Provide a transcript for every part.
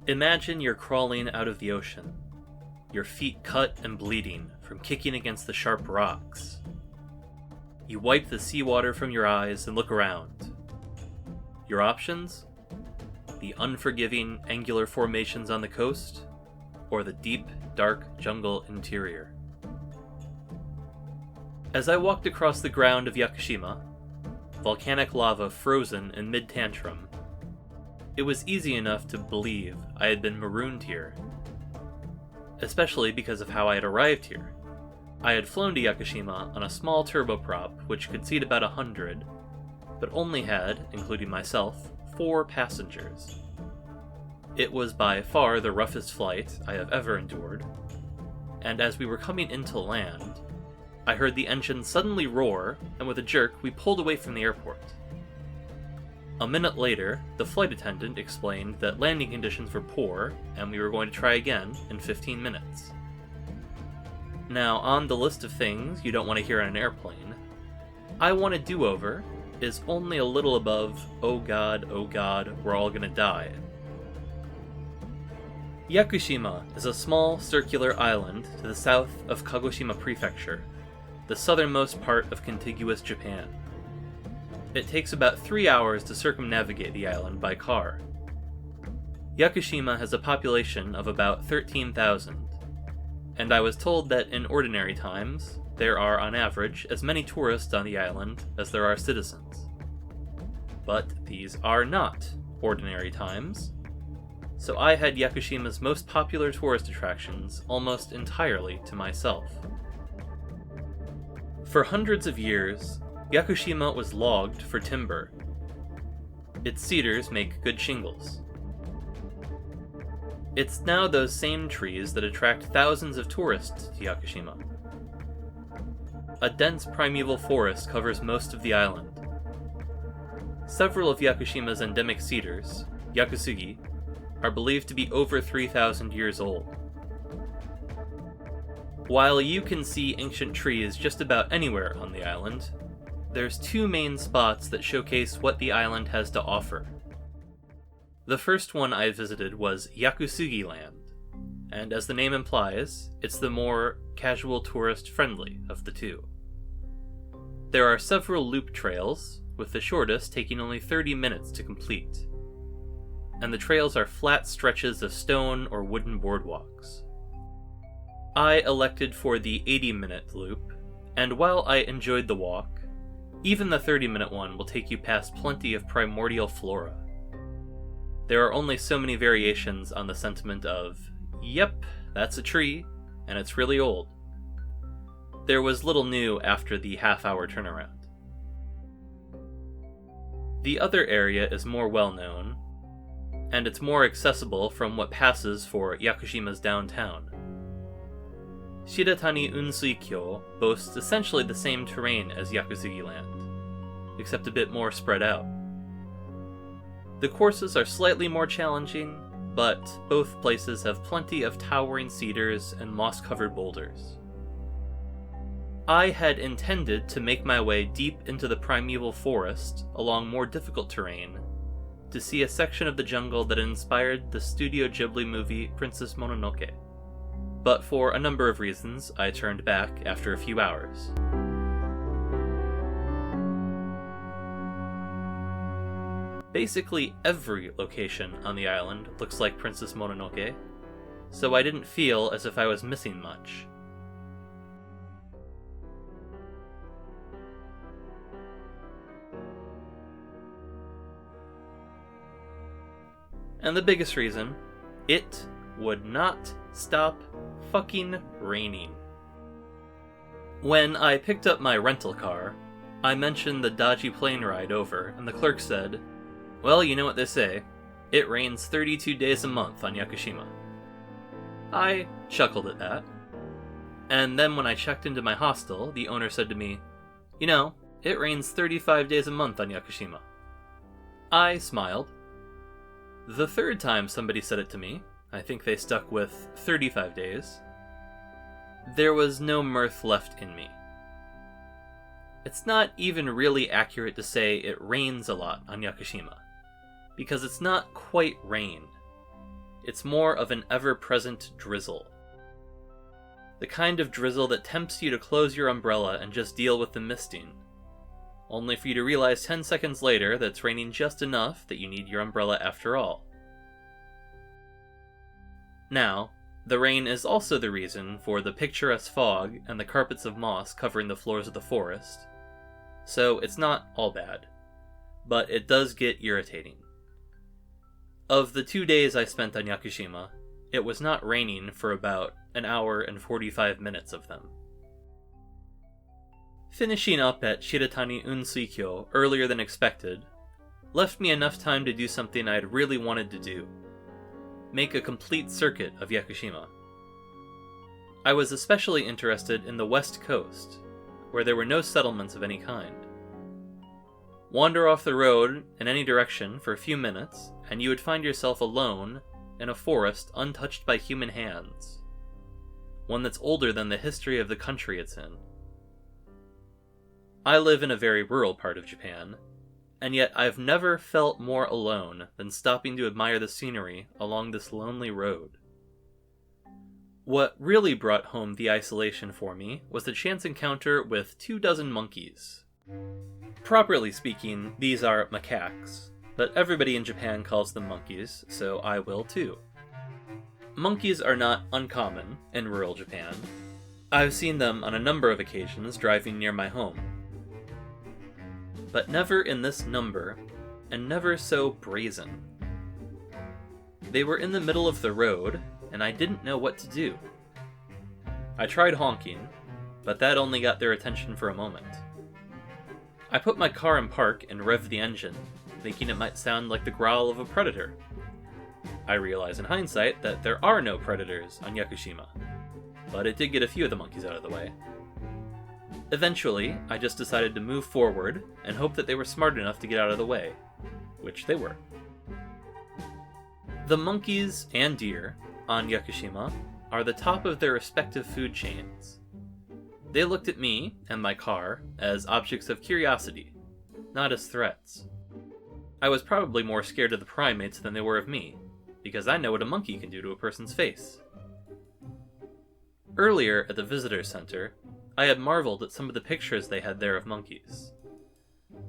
Imagine you're crawling out of the ocean, your feet cut and bleeding from kicking against the sharp rocks. You wipe the seawater from your eyes and look around. Your options? The unforgiving, angular formations on the coast, or the deep, dark jungle interior. As I walked across the ground of Yakushima, volcanic lava frozen in mid-tantrum, it was easy enough to believe I had been marooned here, especially because of how I had arrived here. I had flown to Yakushima on a small turboprop which could seat about 100, but only had, including myself, 4 passengers. It was by far the roughest flight I have ever endured, and as we were coming into land, I heard the engine suddenly roar, and with a jerk we pulled away from the airport. A minute later, the flight attendant explained that landing conditions were poor, and we were going to try again in 15 minutes. Now, on the list of things you don't want to hear on an airplane, I Want a Do-Over is only a little above, oh god, we're all gonna die. Yakushima is a small, circular island to the south of Kagoshima Prefecture, the southernmost part of contiguous Japan. It takes about 3 hours to circumnavigate the island by car. Yakushima has a population of about 13,000, and I was told that in ordinary times, there are on average as many tourists on the island as there are citizens. But these are not ordinary times, so I had Yakushima's most popular tourist attractions almost entirely to myself. For hundreds of years, Yakushima was logged for timber. Its cedars make good shingles. It's now those same trees that attract thousands of tourists to Yakushima. A dense primeval forest covers most of the island. Several of Yakushima's endemic cedars, Yakusugi, are believed to be over 3,000 years old. While you can see ancient trees just about anywhere on the island, there's 2 main spots that showcase what the island has to offer. The first one I visited was Yakusugi Land, and as the name implies, it's the more casual tourist-friendly of the 2. There are several loop trails, with the shortest taking only 30 minutes to complete, and the trails are flat stretches of stone or wooden boardwalks. I elected for the 80-minute loop, and while I enjoyed the walk, even the 30-minute one will take you past plenty of primordial flora. There are only so many variations on the sentiment of, yep, that's a tree, and it's really old. There was little new after the half-hour turnaround. The other area is more well-known, and it's more accessible from what passes for Yakushima's downtown. Shiratani Unsui-kyo boasts essentially the same terrain as Yakusugi Land, except a bit more spread out. The courses are slightly more challenging, but both places have plenty of towering cedars and moss-covered boulders. I had intended to make my way deep into the primeval forest along more difficult terrain to see a section of the jungle that inspired the Studio Ghibli movie Princess Mononoke. But for a number of reasons, I turned back after a few hours. Basically every location on the island looks like Princess Mononoke, so I didn't feel as if I was missing much. And the biggest reason, it would not stop fucking raining. When I picked up my rental car, I mentioned the dodgy plane ride over, and the clerk said, "Well, you know what they say. It rains 32 days a month on Yakushima." I chuckled at that. And then when I checked into my hostel, the owner said to me, "You know, it rains 35 days a month on Yakushima." I smiled. The third time somebody said it to me, I think they stuck with 35 days, there was no mirth left in me. It's not even really accurate to say it rains a lot on Yakushima, because it's not quite rain. It's more of an ever-present drizzle. The kind of drizzle that tempts you to close your umbrella and just deal with the misting, only for you to realize 10 seconds later that it's raining just enough that you need your umbrella after all. Now, the rain is also the reason for the picturesque fog and the carpets of moss covering the floors of the forest, so it's not all bad, but it does get irritating. Of the 2 days I spent on Yakushima, it was not raining for about an hour and 45 minutes of them. Finishing up at Shiratani Unsuikyo earlier than expected left me enough time to do something I had really wanted to do: make a complete circuit of Yakushima. I was especially interested in the west coast, where there were no settlements of any kind. Wander off the road in any direction for a few minutes, and you would find yourself alone in a forest untouched by human hands, one that's older than the history of the country it's in. I live in a very rural part of Japan, and yet I've never felt more alone than stopping to admire the scenery along this lonely road. What really brought home the isolation for me was the chance encounter with 24 monkeys. Properly speaking, these are macaques, but everybody in Japan calls them monkeys, so I will too. Monkeys are not uncommon in rural Japan. I've seen them on a number of occasions driving near my home. But never in this number, and never so brazen. They were in the middle of the road, and I didn't know what to do. I tried honking, but that only got their attention for a moment. I put my car in park and revved the engine, thinking it might sound like the growl of a predator. I realize in hindsight that there are no predators on Yakushima, but it did get a few of the monkeys out of the way. Eventually, I just decided to move forward and hope that they were smart enough to get out of the way, which they were. The monkeys and deer on Yakushima are the top of their respective food chains. They looked at me and my car as objects of curiosity, not as threats. I was probably more scared of the primates than they were of me, because I know what a monkey can do to a person's face. Earlier at the visitor center, I had marveled at some of the pictures they had there of monkeys.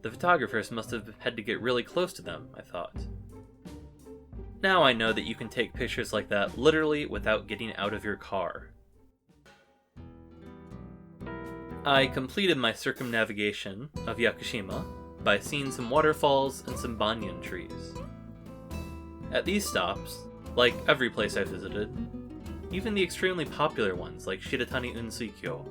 The photographers must have had to get really close to them, I thought. Now I know that you can take pictures like that literally without getting out of your car. I completed my circumnavigation of Yakushima by seeing some waterfalls and some banyan trees. At these stops, like every place I visited, even the extremely popular ones like Shiratani Unsuikyo,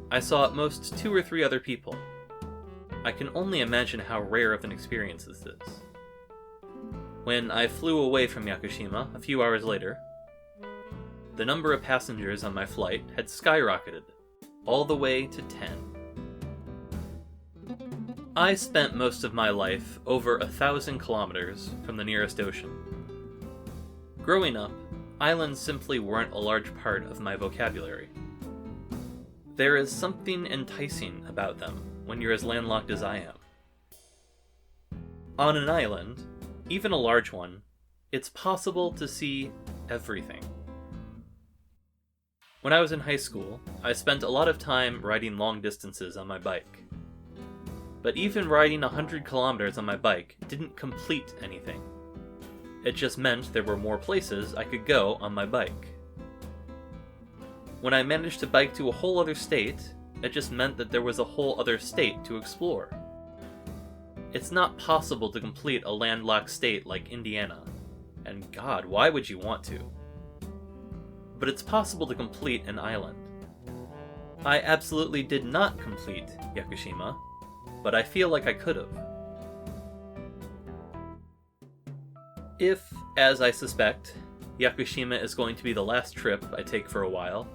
I saw at most 2 or 3 other people. I can only imagine how rare of an experience this is. When I flew away from Yakushima a few hours later, the number of passengers on my flight had skyrocketed, all the way to 10. I spent most of my life over 1,000 kilometers from the nearest ocean. Growing up, islands simply weren't a large part of my vocabulary. There is something enticing about them when you're as landlocked as I am. On an island, even a large one, it's possible to see everything. When I was in high school, I spent a lot of time riding long distances on my bike. But even riding 100 kilometers on my bike didn't complete anything. It just meant there were more places I could go on my bike. When I managed to bike to a whole other state, it just meant that there was a whole other state to explore. It's not possible to complete a landlocked state like Indiana, and God, why would you want to? But it's possible to complete an island. I absolutely did not complete Yakushima, but I feel like I could have. If, as I suspect, Yakushima is going to be the last trip I take for a while,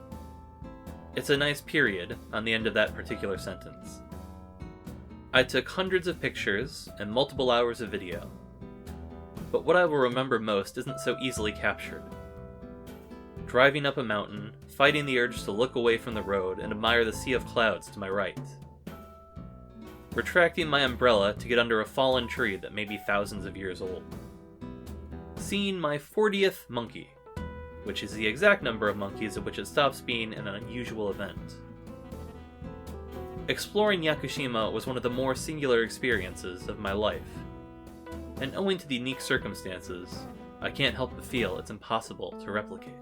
it's a nice period on the end of that particular sentence. I took hundreds of pictures and multiple hours of video, but what I will remember most isn't so easily captured. Driving up a mountain, fighting the urge to look away from the road and admire the sea of clouds to my right. Retracting my umbrella to get under a fallen tree that may be thousands of years old. seen my 40th monkey, which is the exact number of monkeys at which it stops being an unusual event. Exploring Yakushima was one of the more singular experiences of my life, and owing to the unique circumstances, I can't help but feel it's impossible to replicate.